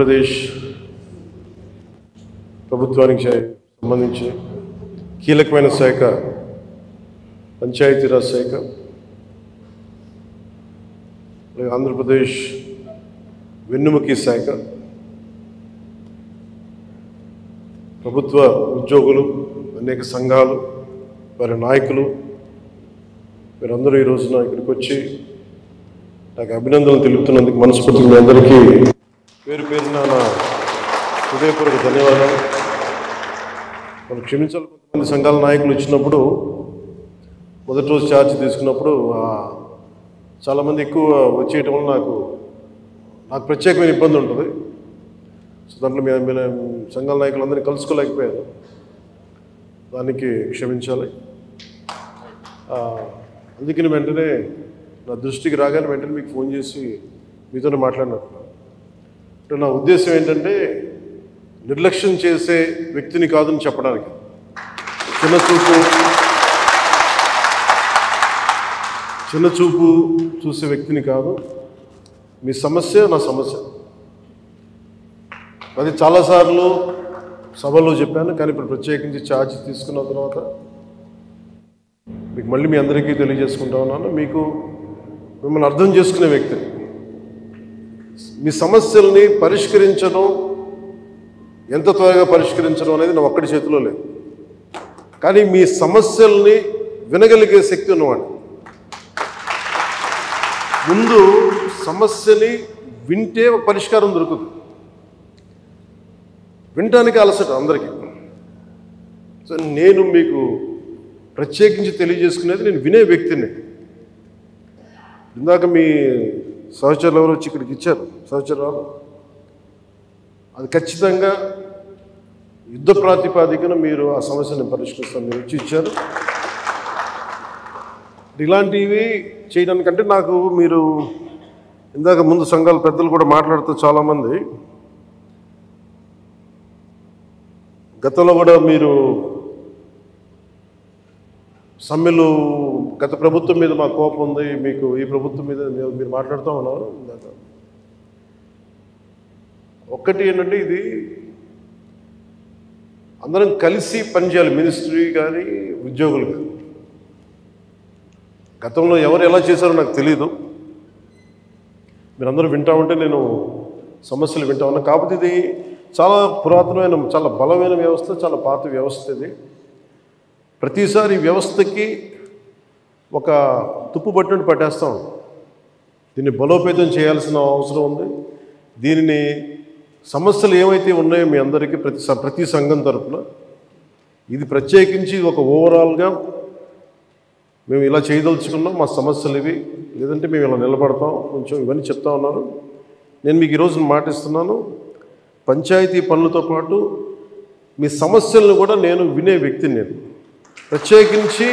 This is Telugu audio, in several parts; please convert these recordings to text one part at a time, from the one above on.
ఆంధ్రప్రదేశ్ ప్రభుత్వానికి సంబంధించి కీలకమైన శాఖ పంచాయతీరాజ్ శాఖ. ఆంధ్రప్రదేశ్ వెన్నుముకి శాఖ, ప్రభుత్వ ఉద్యోగులు, అనేక సంఘాలు, వారి నాయకులు, మీరందరూ ఈ రోజున ఇక్కడికి వచ్చి నాకు అభినందనలు తెలుపుతున్నందుకు మనస్ఫూర్తిగా మీ అందరికీ పేరు పేరున నా హృదయపూర్వక ధన్యవాదాలు. మనం క్షమించాలి, కొంతమంది సంఘాల నాయకులు వచ్చినప్పుడు మొదటి రోజు ఛార్జ్ తీసుకున్నప్పుడు చాలామంది ఎక్కువ వచ్చేయటం వల్ల నాకు ప్రత్యేకమైన ఇబ్బంది ఉంటుంది. సో దాంట్లో మేము సంఘాల నాయకులందరినీ కలుసుకోలేకపోయాను, దానికి క్షమించాలి. అందుకని వెంటనే నా దృష్టికి రాగానే వెంటనే మీకు ఫోన్ చేసి మీతోనే మాట్లాడినట్టున్నాను. అంటే నా ఉద్దేశం ఏంటంటే నిర్లక్ష్యం చేసే వ్యక్తిని కాదని చెప్పడానికి, చిన్న చూపు చూసే వ్యక్తిని కాదు. మీ సమస్య నా సమస్య, అది చాలాసార్లు సభలో చెప్పాను. కానీ ఇప్పుడు ప్రత్యేకించి ఛార్జ్ తీసుకున్న తర్వాత మీకు మళ్ళీ మీ అందరికీ తెలియజేసుకుంటా ఉన్నాను. మిమ్మల్ని అర్థం చేసుకునే వ్యక్తిని, మీ సమస్యల్ని పరిష్కరించడం, ఎంత త్వరగా పరిష్కరించడం అనేది నా ఒక్కడి చేతిలో లేదు. కానీ మీ సమస్యల్ని వినగలిగే శక్తి ఉన్నవాడు. ముందు సమస్యని వింటే పరిష్కారం దొరుకుతుంది. వినటానికి అలసట అందరికీ. సో నేను మీకు ప్రత్యేకించి తెలియజేసుకునేది నేను వినే వ్యక్తిని. ఇందాక మీ సహచరులు ఎవరు వచ్చి ఇక్కడికి ఇచ్చారు, సహచరాలు, అది ఖచ్చితంగా యుద్ధ ప్రాతిపాదికన మీరు ఆ సమస్యను పరిష్కరిస్తాను మీరు వచ్చి ఇచ్చారు. ఇలాంటివి చేయడానికంటే నాకు మీరు ఇందాక ముందు సంఘాల పెద్దలు కూడా మాట్లాడుతూ చాలామంది గతంలో కూడా మీరు సమ్మెలు, గత ప్రభుత్వం మీద మా కోపం ఉంది, మీకు ఈ ప్రభుత్వం మీద మీరు మాట్లాడుతూ ఉన్నారు. ఒక్కటి ఏంటంటే ఇది అందరం కలిసి పనిచేయాలి, మినిస్ట్రీ కానీ ఉద్యోగులు కానీ. గతంలో ఎవరు ఎలా చేశారో నాకు తెలీదు, మీరందరూ వింటా ఉంటే నేను సమస్యలు వింటా ఉన్నా. కాకపోతే ఇది చాలా పురాతనమైన, చాలా బలమైన వ్యవస్థ, చాలా పాత వ్యవస్థ. ఇది ప్రతిసారి ఈ వ్యవస్థకి ఒక తుప్పు పట్టినట్టు పట్టేస్తాం. దీన్ని బలోపేతం చేయాల్సిన అవసరం ఉంది. దీనిని సమస్యలు ఏమైతే ఉన్నాయో మీ అందరికీ ప్రతి సంఘం తరఫున ఇది ప్రత్యేకించి ఒక ఓవరాల్గా మేము ఇలా చేయదలుచుకున్నాం, మా సమస్యలు ఇవి, లేదంటే మేము ఇలా నిలబడతాం, కొంచెం ఇవన్నీ చెప్తా ఉన్నారు. నేను మీకు ఈరోజు మాటిస్తున్నాను, పంచాయతీ పనులతో పాటు మీ సమస్యలను కూడా నేను వినే వ్యక్తిని. నేను ప్రత్యేకించి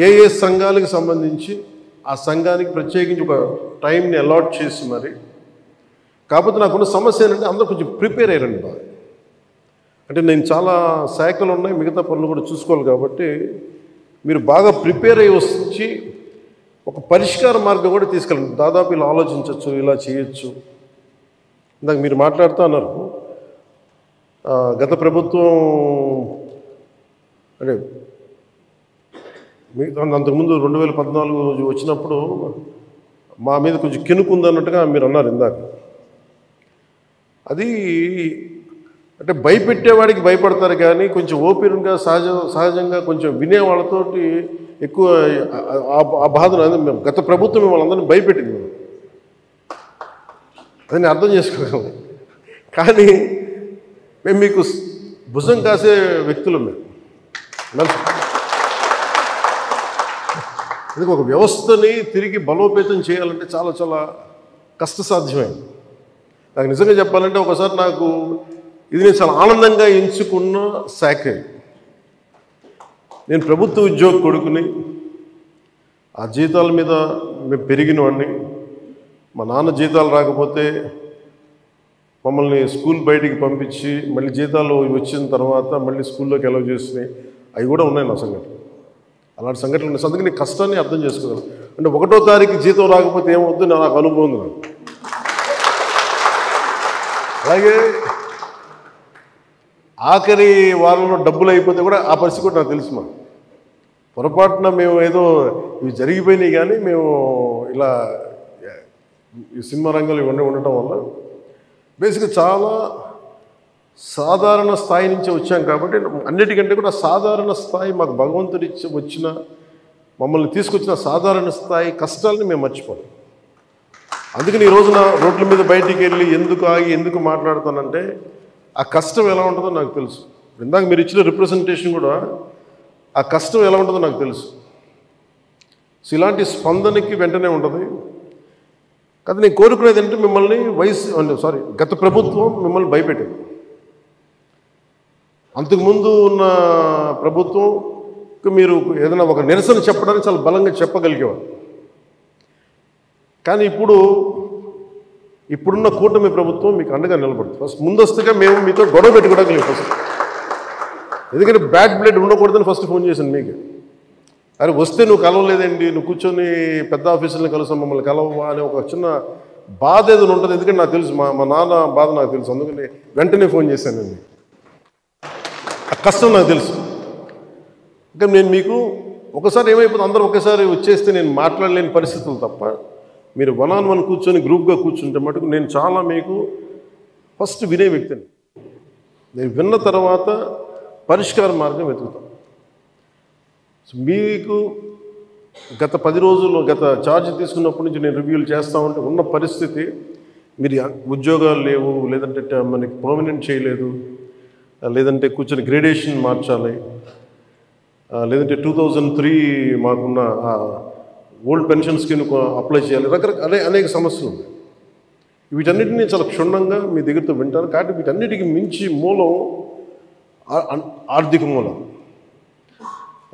ఏ సంఘాలకు సంబంధించి ఆ సంఘానికి ప్రత్యేకించి ఒక టైంని అలాట్ చేసి మరి. కాకపోతే నాకున్న సమస్య ఏంటంటే అందరూ కొంచెం ప్రిపేర్ అయ్యారండి బాగా. అంటే నేను చాలా శాఖలు ఉన్నాయి, మిగతా పనులు కూడా చూసుకోవాలి. కాబట్టి మీరు బాగా ప్రిపేర్ అయ్యి వచ్చి ఒక పరిష్కార మార్గం కూడా తీసుకెళ్ళండి. దాదాపు ఇలా ఆలోచించవచ్చు, ఇలా చేయొచ్చు. ఇందాక మీరు మాట్లాడుతూ అన్నారు, గత ప్రభుత్వం అంటే అంతకుముందు 2014 వచ్చినప్పుడు మా మీద కొంచెం కెనుకుందన్నట్టుగా మీరు అన్నారు ఇందాక. అది అంటే భయపెట్టేవాడికి భయపడతారు, కానీ కొంచెం ఓపెన్గా సహజంగా కొంచెం వినే వాళ్ళతోటి ఎక్కువ ఆ బాధను మేము గత ప్రభుత్వం మిమ్మల్ని అందరినీ భయపెట్టింది, దాన్ని అర్థం చేసుకోగలం. కానీ మేము మీకు భుజం కాసే వ్యక్తులు. మేము అందుకే ఒక వ్యవస్థని తిరిగి బలోపేతం చేయాలంటే చాలా చాలా కష్టసాధ్యమైంది. నాకు నిజంగా చెప్పాలంటే ఒకసారి నాకు ఇది నేను చాలా ఆనందంగా ఎంచుకున్న శాఖ. నేను ప్రభుత్వ ఉద్యోగ కొడుకుని, ఆ జీతాల మీద మేము పెరిగిన వాడిని. మా నాన్న జీతాలు రాకపోతే మమ్మల్ని స్కూల్ బయటికి పంపించి మళ్ళీ జీతాలు వచ్చిన తర్వాత మళ్ళీ స్కూల్లోకి అలౌ చేసినాయి, అవి కూడా ఉన్నాయి నా సంఘటన. అలాంటి సంఘటనలు ఉన్నాయి. అందుకని కష్టాన్ని అర్థం చేసుకోగలను. అంటే 1వ తారీఖు జీతం రాకపోతే ఏమవుతుంది నాకు అనుభవం ఉంది. అలాగే ఆఖరి వారంలో డబ్బులు అయిపోతే కూడా ఆ పరిస్థితి కూడా నాకు తెలుసు. మా పొరపాటున మేము ఏదో ఇవి జరిగిపోయినాయి, కానీ మేము ఇలా ఈ సినిమా రంగంలో ఇవన్నీ ఉండటం వల్ల బేసిక్గా చాలా సాధారణ స్థాయి నుంచి వచ్చాం కాబట్టి అన్నిటికంటే కూడా సాధారణ స్థాయి మాకు భగవంతుడి వచ్చిన మమ్మల్ని తీసుకొచ్చిన సాధారణ స్థాయి కష్టాలని మేము మర్చిపోం. అందుకని ఈ రోజున రోడ్ల మీద బయటికి వెళ్ళి ఎందుకు ఆగి ఎందుకు మాట్లాడుతానంటే ఆ కష్టం ఎలా ఉంటుందో నాకు తెలుసు. ఇందాక మీరు ఇచ్చిన రిప్రజెంటేషన్ కూడా ఆ కష్టం ఎలా ఉంటుందో నాకు తెలుసు. సో ఇలాంటి స్పందనకి వెంటనే ఉంటుంది కదా. నేను కోరుకునేది ఏంటంటే మిమ్మల్ని గత ప్రభుత్వం మిమ్మల్ని భయపెట్టింది. అంతకుముందు ఉన్న ప్రభుత్వం మీరు ఏదైనా ఒక నిరసన చెప్పడానికి చాలా బలంగా చెప్పగలిగేవారు. కానీ ఇప్పుడున్న కూటమి ప్రభుత్వం మీకు అండగా నిలబడుతుంది. ఫస్ట్ ముందస్తుగా మేము మీతో గొడవ పెట్టుకోవడానికి ఫస్ట్, ఎందుకంటే బ్యాడ్ బ్లడ్ ఉండకూడదని ఫస్ట్ ఫోన్ చేశాను మీకు. అరే వస్తే నువ్వు కలవలేదండి, నువ్వు కూర్చొని పెద్ద ఆఫీసులను కలుస్తాం, మమ్మల్ని కలవవా అనే ఒక చిన్న బాధ ఏదైనా ఉంటుంది. ఎందుకంటే నాకు తెలుసు, మా నాన్న బాధ నాకు తెలుసు. అందుకని వెంటనే ఫోన్ చేశానండి. ఆ కష్టం నాకు తెలుసు. ఇంకా నేను మీకు ఒకసారి ఏమైపోతుంది, అందరూ ఒకేసారి వచ్చేస్తే నేను మాట్లాడలేని పరిస్థితులు తప్ప మీరు 1-on-1 కూర్చొని గ్రూప్గా కూర్చుంటే మటుకు నేను చాలా మీకు ఫస్ట్ వినే వ్యక్తిని. నేను విన్న తర్వాత పరిష్కార మార్గం వెతుకుతాను. సో మీకు గత 10 రోజుల్లో గత ఛార్జ్ తీసుకున్నప్పటి నుంచి నేను రివ్యూలు చేస్తూ ఉంటే ఉన్న పరిస్థితి, మీరు ఉద్యోగాలు లేవు, లేదంటే మనకి పర్మనెంట్ చేయలేదు, లేదంటే కూర్చొని గ్రేడేషన్ మార్చాలి, లేదంటే 2003 మాకున్న ఓల్డ్ పెన్షన్ స్కీమ్ అప్లై చేయాలి, రకరకాల అనేక సమస్యలు ఉన్నాయి. వీటన్నిటినీ చాలా క్షుణ్ణంగా మీ దగ్గరతో వింటాను. కాబట్టి వీటన్నిటికీ మించి మూలం ఆర్థిక మూలం.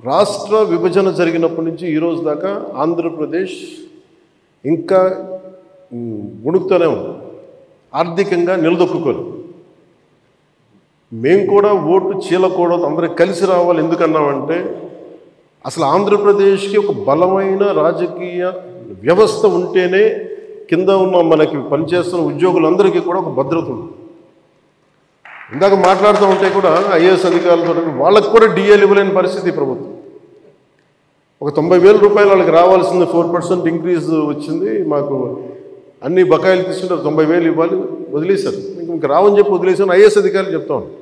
రాష్ట్ర విభజన జరిగినప్పటి నుంచి ఈరోజు దాకా ఆంధ్రప్రదేశ్ ఇంకా ఉణుకుతూనే ఉంది, ఆర్థికంగా నిలదొక్కుకోలేదు. మేము కూడా ఓటు చీలకూడదు, అందరికి కలిసి రావాలి. ఎందుకన్నామంటే అసలు ఆంధ్రప్రదేశ్కి ఒక బలమైన రాజకీయ వ్యవస్థ ఉంటేనే కింద ఉన్న మనకి పనిచేస్తున్న ఉద్యోగులందరికీ కూడా ఒక భద్రత ఉంది. ఇందాక మాట్లాడుతూ ఉంటే కూడా ఐఏఎస్ అధికారులతో వాళ్ళకు కూడా డిఏలు ఇవ్వలేని పరిస్థితి ప్రభుత్వం. ఒక 90,000 రూపాయలు వాళ్ళకి రావాల్సింది 4% ఇంక్రీజ్ వచ్చింది. మాకు అన్ని బకాయిలు తీసుకుంటారు, 90,000 ఇవ్వాలి, వదిలేశారు. ఇంక రావని చెప్పి వదిలేసాను. ఐఏఎస్ అధికారులు చెప్తా ఉన్నాను.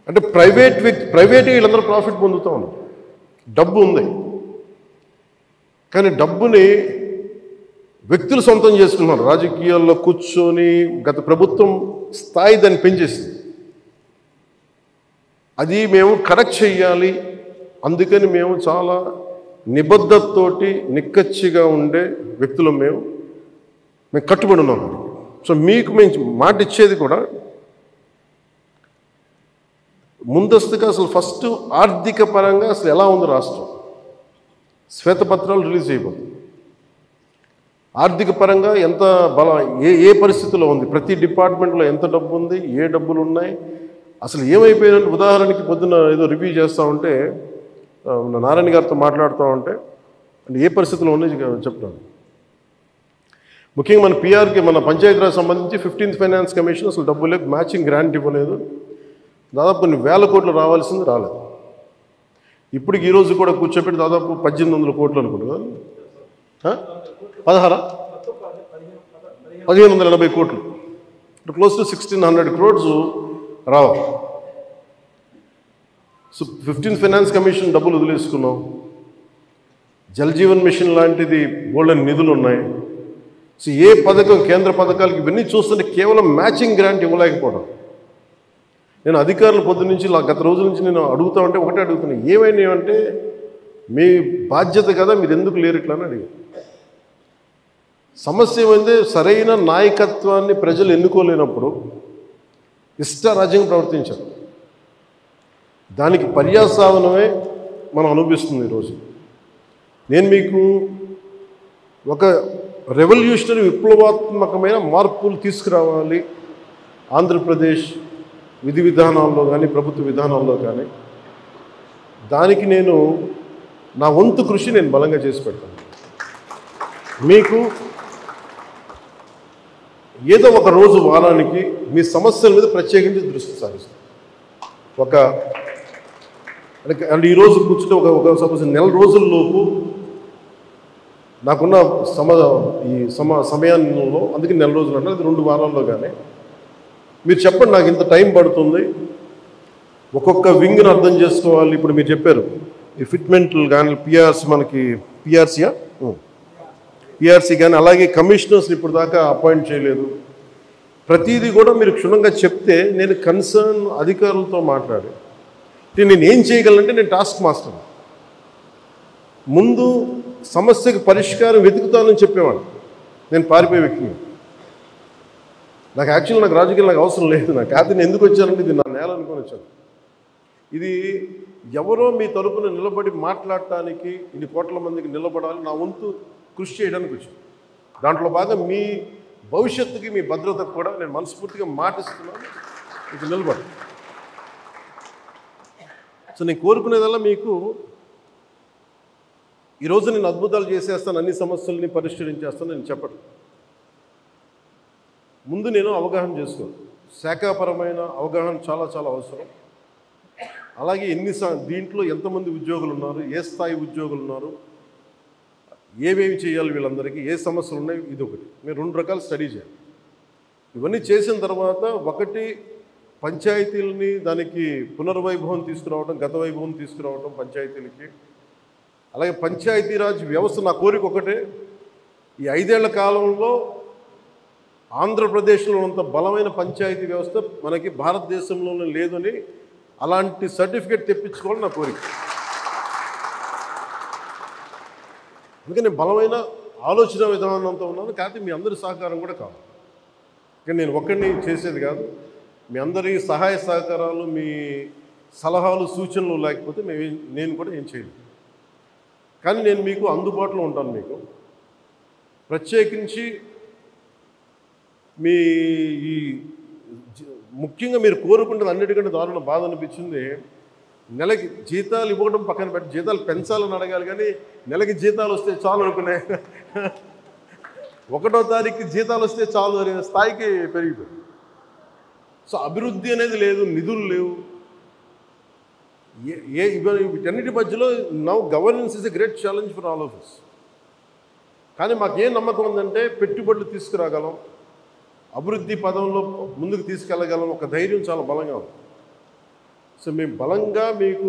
అంటే ప్రైవేట్ వీళ్ళందరూ ప్రాఫిట్ పొందుతూ ఉన్నారు. డబ్బు ఉంది, కానీ డబ్బుని వ్యక్తులు సొంతం చేసుకున్నారు. రాజకీయాల్లో కూర్చొని గత ప్రభుత్వం స్థాయి దాన్ని పెంచేసింది. అది మేము కరెక్ట్ చేయాలి. అందుకని మేము చాలా నిబద్ధతతోటి నిక్కచ్చిగా ఉండే వ్యక్తులు మేము కట్టుబడి ఉన్నాం. సో మీకు మేము మాట ఇచ్చేది కూడా ముందస్తుగా అసలు ఫస్ట్ ఆర్థిక పరంగా అసలు ఎలా ఉంది రాష్ట్రం, శ్వేతపత్రాలు రిలీజ్ చేయబోతుంది. ఆర్థిక పరంగా ఎంత ఏ పరిస్థితిలో ఉంది, ప్రతి డిపార్ట్మెంట్లో ఎంత డబ్బు ఉంది, ఏ డబ్బులు ఉన్నాయి, అసలు ఏమైపోయినట్టు. ఉదాహరణకి పొద్దున్న ఏదో రివ్యూ చేస్తూ ఉంటే నారాయణ గారితో మాట్లాడుతూ ఉంటే అంటే ఏ పరిస్థితిలో ఉన్నాయి చెప్తాను. ముఖ్యంగా మన పిఆర్కి, మన పంచాయతీరాజ్ సంబంధించి 15th ఫైనాన్స్ కమిషన్ అసలు డబ్బు లేదు, మ్యాచింగ్ గ్రాంట్ ఇవ్వలేదు. దాదాపు కొన్ని వేల కోట్లు రావాల్సింది రాలేదు. ఇప్పటికి ఈరోజు కూడా కూర్చోబెట్టి దాదాపు 1800 కోట్లు అనుకుంటున్నా, 1580 కోట్లు, క్లోజ్ టు 1600 crores రావాలి. సో 15th ఫైనాన్స్ కమిషన్ డబ్బులు వదిలేసుకున్నాం. జల్ జీవన్ మిషన్ లాంటిది బోల్డెన్ నిధులు ఉన్నాయి. సో ఏ పథకం, కేంద్ర పథకాలకి ఇవన్నీ చూస్తుంటే కేవలం మ్యాచింగ్ గ్రాంట్ ఇవ్వలేకపోవడం. నేను అధికారులు పొద్దున్నుంచి గత రోజుల నుంచి నేను అడుగుతా ఉంటే ఒకటే అడుగుతున్నాను, ఏమైనాయంటే మీ బాధ్యత కదా, మీరు ఎందుకు లేరు ఇట్లా అని అడిగారు. సమస్య ఏమైంది, సరైన నాయకత్వాన్ని ప్రజలు ఎన్నుకోలేనప్పుడు ఇష్టారాజ్యంగా ప్రవర్తించారు. దానికి పర్యాసావనమే మనం అనుభవిస్తుంది ఈరోజు. నేను మీకు ఒక రెవల్యూషనరీ విప్లవాత్మకమైన మార్పులు తీసుకురావాలి ఆంధ్రప్రదేశ్ విధి విధానాల్లో కానీ ప్రభుత్వ విధానాల్లో కానీ, దానికి నేను నా వంతు కృషి నేను బలంగా చేసి పెడతాను. మీకు ఏదో ఒక రోజు వారానికి మీ సమస్యల మీద ప్రత్యేకించి దృష్టి సారిస్తాం. అంటే ఈరోజు కూర్చుంటే ఒక సపోజ్ నెల రోజుల్లోపు నాకున్న సమయంలో, అందుకే నెల రోజులు అంటే అది 2 వారాల్లో కానీ మీరు చెప్పండి, నాకు ఇంత టైం పడుతుంది, ఒక్కొక్క వింగ్ని అర్థం చేసుకోవాలి. ఇప్పుడు మీరు చెప్పారు ఈ ఫిట్మెంట్లు కానీ మనకి పిఆర్సీ కానీ, అలాగే కమిషనర్స్ని ఇప్పుడు దాకా అపాయింట్ చేయలేదు. ప్రతిదీ కూడా మీరు క్షుణ్ణంగా చెప్తే నేను కన్సర్న్ అధికారులతో మాట్లాడి నేను ఏం చేయగలంటే, నేను టాస్క్ మాస్టర్, ముందు సమస్యకు పరిష్కారం వెతుకుతానని చెప్పేవాడు. నేను పారిపోయే వ్యక్తిని. నాకు యాక్చువల్గా నాకు రాజకీయాలు నాకు అవసరం లేదు. నాకు నేను ఎందుకు వచ్చానంటే ఇది నా నేల అనుకొని వచ్చాను. ఇది ఎవరో మీ తరపున నిలబడి మాట్లాడటానికి ఇన్ని కోట్ల మందికి నిలబడాలి, నా వంతు కృషి చేయడానికి వచ్చాను. దాంట్లో భాగం మీ భవిష్యత్తుకి, మీ భద్రతకు కూడా నేను మనస్ఫూర్తిగా మాటిస్తున్నాను, ఇది నిలబడి. సో నేను కోరుకునేదల్లా మీకు ఈరోజు నేను అద్భుతాలు చేసేస్తాను, అన్ని సమస్యల్ని పరిష్కరించేస్తాను నేను చెప్పను. ముందు నేను అవగాహన చేసుకోను. శాఖాపరమైన అవగాహన చాలా చాలా అవసరం. అలాగే దీంట్లో ఎంతమంది ఉద్యోగులు ఉన్నారు, ఏ స్థాయి ఉద్యోగులు ఉన్నారు, ఏమేమి చేయాలి, వీళ్ళందరికీ ఏ సమస్యలు ఉన్నాయి, ఇది ఒకటి. మీరు 2 రకాలు స్టడీ చేయాలి. ఇవన్నీ చేసిన తర్వాత ఒకటి పంచాయతీలని దానికి పునర్వైభవం తీసుకురావడం, గత వైభవం తీసుకురావడం పంచాయతీలకి. అలాగే పంచాయతీరాజ్ వ్యవస్థ నా కోరిక ఒకటే, ఈ 5 ఏళ్ల కాలంలో ఆంధ్రప్రదేశ్లో ఉన్నంత బలమైన పంచాయతీ వ్యవస్థ మనకి భారతదేశంలోనే లేదని అలాంటి సర్టిఫికేట్ తెప్పించుకోవాలని నా కోరిక. అందుకని నేను బలమైన ఆలోచన విధానంతో ఉన్నాను. కాకపోతే మీ అందరి సహకారం కూడా కావాలి. కానీ నేను ఒక్కడిని చేసేది కాదు. మీ అందరి సహాయ సహకారాలు, మీ సలహాలు, సూచనలు లేకపోతే నేను కూడా ఏం చేయలేదు. కానీ నేను మీకు అందుబాటులో ఉంటాను. మీకు ప్రత్యేకించి మీ ఈ ముఖ్యంగా మీరు కోరుకుంటుంది అన్నిటికంటే దారుణ బాధ అనిపించింది, నెలకి జీతాలు ఇవ్వడం పక్కన పెట్టి జీతాలు పెంచాలని అడగాలి, కానీ నెలకి జీతాలు వస్తే చాలు అనుకునే 1వ తారీఖుకి జీతాలు వస్తే చాలు అనే స్థాయికి పెరిగిపోయింది. సో అభివృద్ధి అనేది లేదు, నిధులు లేవు. వీటన్నిటి మధ్యలో now governance is a great challenge for all of us. కానీ మాకేం నమ్మకం ఉందంటే పెట్టుబడులు తీసుకురాగలం, అభివృద్ధి పదంలో ముందుకు తీసుకెళ్ళగలం, ఒక ధైర్యం చాలా బలంగా ఉంది. సో మేము బలంగా మీకు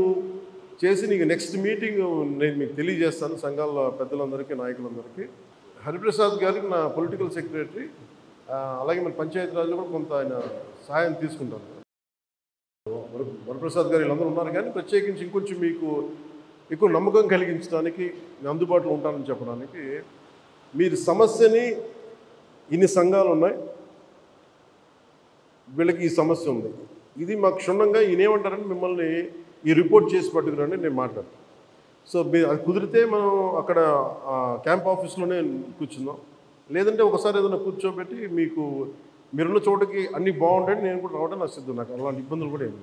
చేసి నీకు నెక్స్ట్ మీటింగ్ నేను మీకు తెలియజేస్తాను, సంఘాల పెద్దలందరికీ, నాయకులందరికీ. హరిప్రసాద్ గారికి నా పొలిటికల్ సెక్రటరీ, అలాగే మన పంచాయతీరాజ్లో కూడా కొంత ఆయన సహాయం తీసుకుంటాను. వరప్రసాద్ గారు వీళ్ళందరూ ఉన్నారు. కానీ ప్రత్యేకించి ఇంకొంచెం మీకు ఎక్కువ నమ్మకం కలిగించడానికి నేను అందుబాటులో ఉంటానని చెప్పడానికి, మీరు సమస్యని ఇన్ని సంఘాలు ఉన్నాయి, వీళ్ళకి ఈ సమస్య ఉంది, ఇది మాకు క్షుణ్ణంగా ఈయనేమంటారని మిమ్మల్ని ఈ రిపోర్ట్ చేసి పట్టుకురండి, నేను మాట్లాడతాను. సో అది కుదిరితే మనం అక్కడ క్యాంప్ ఆఫీస్లోనే కూర్చుందాం, లేదంటే ఒకసారి ఏదైనా కూర్చోబెట్టి మీకు మీరున్న చోటకి అన్నీ బాగుంటాయి, నేను కూడా రావడం నాకు సిద్ధం. నాకు అలాంటి ఇబ్బందులు కూడా ఏమి.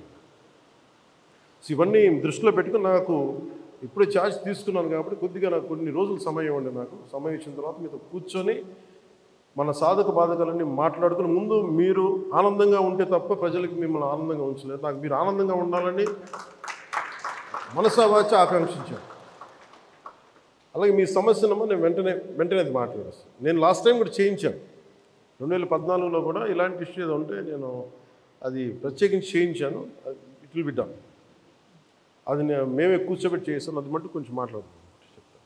సో ఇవన్నీ దృష్టిలో పెట్టుకుని నాకు ఇప్పుడే ఛార్జ్ తీసుకున్నాను కాబట్టి కొద్దిగా నాకు కొన్ని రోజులు సమయం ఇవ్వండి. నాకు సమయం ఇచ్చిన తర్వాత మీతో కూర్చొని మన సాధక బాధకాలన్నీ మాట్లాడుకుని, ముందు మీరు ఆనందంగా ఉంటే తప్ప ప్రజలకి మిమ్మల్ని ఆనందంగా ఉంచలేదు. నాకు మీరు ఆనందంగా ఉండాలని మనసా వాచ ఆకాంక్షించాను. అలాగే మీ సమస్యనమ్మా నేను వెంటనే అది మాట్లాడేస్తాను. నేను లాస్ట్ టైం కూడా చేయించాను, 2014లో కూడా ఇలాంటి ఇష్యూ ఏదో ఉంటే నేను అది ప్రత్యేకించి చేయించాను. It will be done. అది మేమే కూర్చోబెట్టి చేస్తాను, అది మట్టు కొంచెం మాట్లాడుతున్నాను చెప్తాను.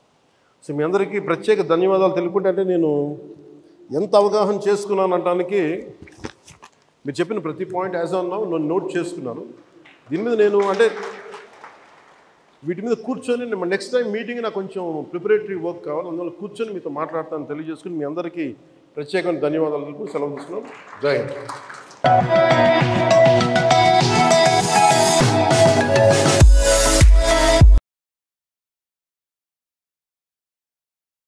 సో మీ అందరికీ ప్రత్యేక ధన్యవాదాలు తెలుపుకుంటే, అంటే నేను ఎంత అవగాహన చేసుకున్నాను అనడానికి మీరు చెప్పిన ప్రతి పాయింట్ యాజ్ ఆన్ నౌ నేను నోట్ చేసుకున్నాను. దీని మీద నేను అంటే వీటి మీద కూర్చొని నెక్స్ట్ టైం మీటింగ్ నాకు కొంచెం ప్రిపరేటరీ వర్క్ కావాలి, అందువల్ల కూర్చొని మీతో మాట్లాడతాను తెలియజేసుకుని మీ అందరికీ ప్రత్యేకమైన ధన్యవాదాలు తెలుపు సెలవు తీసుకున్నాం. జై హింద్.